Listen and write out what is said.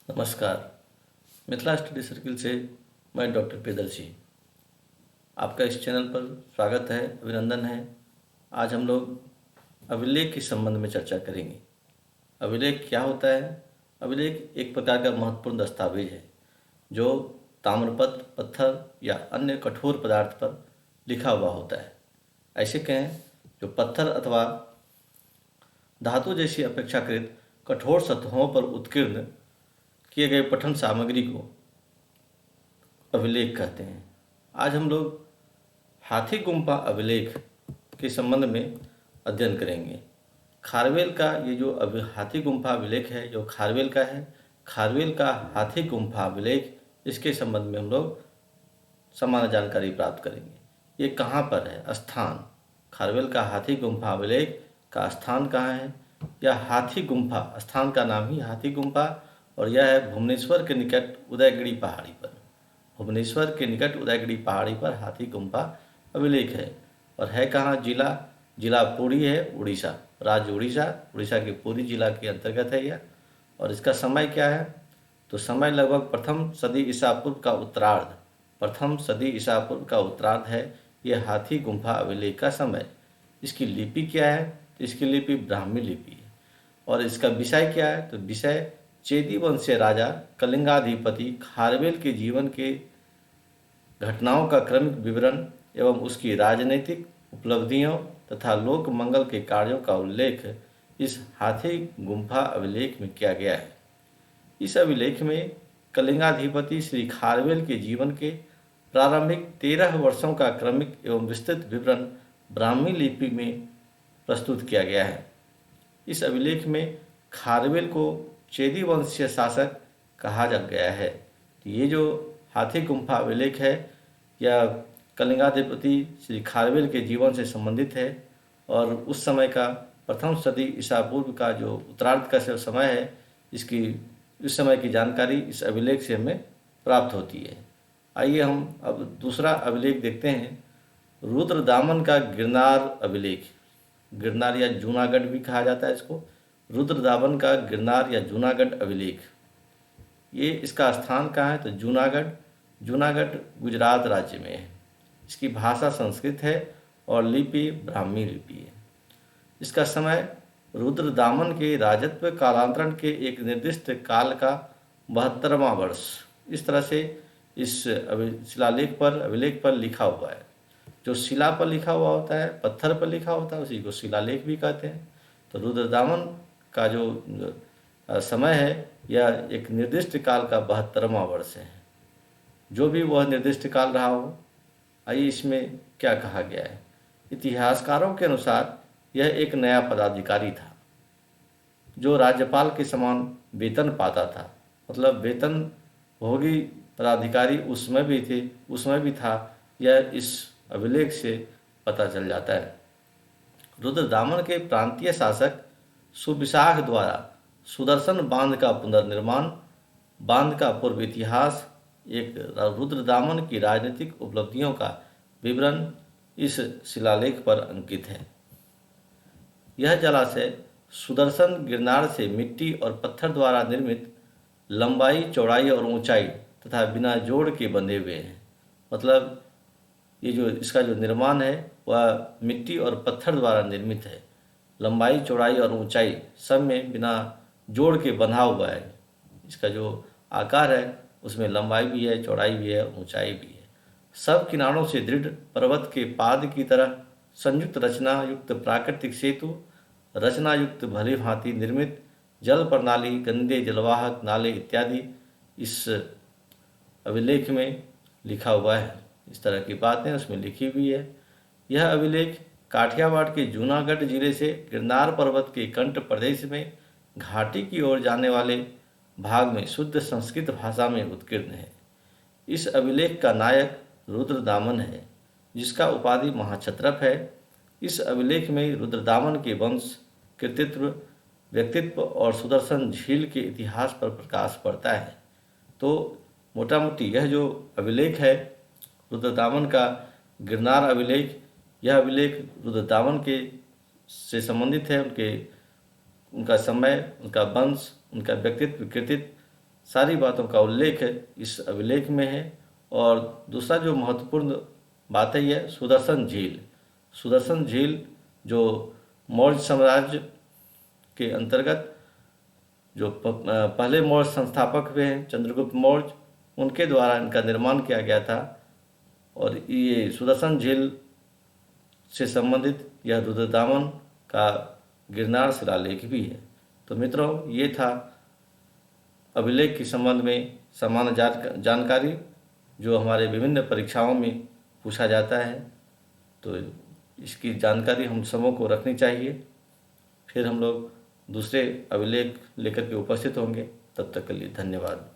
नमस्कार। Mithila study circle से मैं डॉक्टर प्रियदर्शी आपका इस चैनल पर स्वागत है, अभिनंदन है। आज हम लोग अभिलेख के संबंध में चर्चा करेंगे। अभिलेख क्या होता है? अभिलेख एक प्रकार का महत्वपूर्ण दस्तावेज है जो ताम्रपत्र, पत्थर या अन्य कठोर पदार्थ पर लिखा हुआ होता है। ऐसे कहें जो पत्थर अथवा धातु जैसी अपेक्षाकृत कठोर सतहों पर उत्कीर्ण किए गए पठन सामग्री को अभिलेख कहते हैं। आज हम लोग हाथी गुम्फा अभिलेख के संबंध में अध्ययन करेंगे। खारवेल का ये जो हाथी गुम्फा अभिलेख है जो खारवेल का है, खारवेल का हाथी गुम्फा अभिलेख, इसके संबंध में हम लोग सामान्य जानकारी प्राप्त करेंगे। ये कहाँ पर है? स्थान, खारवेल का हाथी गुम्फा अभिलेख का स्थान कहाँ है? यह हाथी गुम्फा, स्थान का नाम ही हाथी गुम्फा, और यह है भुवनेश्वर के निकट उदयगिरी पहाड़ी पर। भुवनेश्वर के निकट उदयगिरी पहाड़ी पर हाथी गुम्फा अभिलेख है। और है कहाँ? जिला पुरी है, उड़ीसा, राज्य उड़ीसा, उड़ीसा के पुरी जिला के अंतर्गत है यह। और इसका समय क्या है? तो समय लगभग प्रथम सदी ईसा पूर्व का उत्तरार्ध, प्रथम सदी ईसा पूर्व का उत्तरार्ध है यह हाथी गुम्फा अभिलेख का समय। इसकी लिपि क्या है? तो इसकी लिपि ब्राह्मी लिपि है। और इसका विषय क्या है? तो विषय चेदी वंशीय राजा कलिंगाधिपति खारवेल के जीवन के घटनाओं का क्रमिक विवरण एवं उसकी राजनीतिक उपलब्धियों तथा लोक मंगल के कार्यों का उल्लेख इस हाथी गुम्फा अभिलेख में किया गया है। इस अभिलेख में कलिंगाधिपति श्री खारवेल के जीवन के प्रारंभिक 13 वर्षों का क्रमिक एवं विस्तृत विवरण ब्राह्मी लिपि में प्रस्तुत किया गया है। इस अभिलेख में खारवेल को चेदी वंशीय शासक कहा जा गया है। ये जो हाथी गुम्फा अभिलेख है यह कलिंगाधिपति श्री खारवेल के जीवन से संबंधित है और उस समय का प्रथम सदी ईसा पूर्व का जो उत्तरार्ध का समय है, इसकी इस समय की जानकारी इस अभिलेख से हमें प्राप्त होती है। आइए हम अब दूसरा अभिलेख देखते हैं, रुद्रदामन का गिरनार अभिलेख। गिरनार या जूनागढ़ भी कहा जाता है इसको। रुद्रदामन का गिरनार या जूनागढ़ अभिलेख, ये इसका स्थान कहाँ है? तो जूनागढ़, जूनागढ़ गुजरात राज्य में है। इसकी भाषा संस्कृत है और लिपि ब्राह्मी लिपि है। इसका समय रुद्रदामन के राजत्व कालांतरण के एक निर्दिष्ट काल का 72वां वर्ष, इस तरह से इस शिलालेख पर, अभिलेख पर लिखा हुआ है। जो शिला पर लिखा हुआ होता है, पत्थर पर लिखा होता है, उसी को शिलालेख भी कहते हैं। तो रुद्रदामन का जो समय है यह एक निर्दिष्ट काल का 72वां वर्ष है। जो भी वह निर्दिष्ट काल रहा हो। आइए इसमें क्या कहा गया है। इतिहासकारों के अनुसार यह एक नया पदाधिकारी था जो राज्यपाल के समान वेतन पाता था। मतलब वेतन भोगी पदाधिकारी उसमें भी थे, उसमें भी था, यह इस अभिलेख से पता चल जाता है। रुद्रदामन के प्रांतीय शासक सुविशाख द्वारा सुदर्शन बांध का पुनर्निर्माण, बांध का पूर्व इतिहास, एक रुद्रदामन की राजनीतिक उपलब्धियों का विवरण इस शिलालेख पर अंकित है। यह जलाशय सुदर्शन गिरनार से मिट्टी और पत्थर द्वारा निर्मित, लंबाई, चौड़ाई और ऊंचाई तथा बिना जोड़ के बंधे हुए हैं। मतलब ये जो इसका जो निर्माण है वह मिट्टी और पत्थर द्वारा निर्मित है। लंबाई, चौड़ाई और ऊंचाई सब में बिना जोड़ के बंधा हुआ है। इसका जो आकार है उसमें लंबाई भी है, चौड़ाई भी है, ऊंचाई भी है। सब किनारों से दृढ़ पर्वत के पाद की तरह संयुक्त रचना युक्त प्राकृतिक सेतु, रचना युक्त भली भांति निर्मित जल प्रणाली, गंदे जलवाहक नाले इत्यादि इस अभिलेख में लिखा हुआ है। इस तरह की बातें उसमें लिखी हुई है। यह अभिलेख काठियावाड़ के जूनागढ़ जिले से गिरनार पर्वत के कंठ प्रदेश में घाटी की ओर जाने वाले भाग में शुद्ध संस्कृत भाषा में उत्कीर्ण है। इस अभिलेख का नायक रुद्रदामन है, जिसका उपाधि महाक्षत्रप है। इस अभिलेख में रुद्रदामन के वंश, कृतित्व, व्यक्तित्व और सुदर्शन झील के इतिहास पर प्रकाश पड़ता है। तो मोटा मोटी यह जो अभिलेख है रुद्रदामन का गिरनार अभिलेख, यह अभिलेख रुद्रदामन के से संबंधित है। उनका समय, उनका वंश, उनका व्यक्तित्व, कृतित्व सारी बातों का उल्लेख इस अभिलेख में है। और दूसरा जो महत्वपूर्ण बात है यह सुदर्शन झील। सुदर्शन झील जो मौर्य साम्राज्य के अंतर्गत जो पहले मौर्य संस्थापक हुए हैं चंद्रगुप्त मौर्य, उनके द्वारा इनका निर्माण किया गया था। और ये सुदर्शन झील से संबंधित यह रुद्रदामन का गिरनार शिलालेख भी है। तो मित्रों, ये था अभिलेख के संबंध में सामान्य जानकारी जो हमारे विभिन्न परीक्षाओं में पूछा जाता है। तो इसकी जानकारी हम सबों को रखनी चाहिए। फिर हम लोग दूसरे अभिलेख लेकर के उपस्थित होंगे। तब तक के लिए धन्यवाद।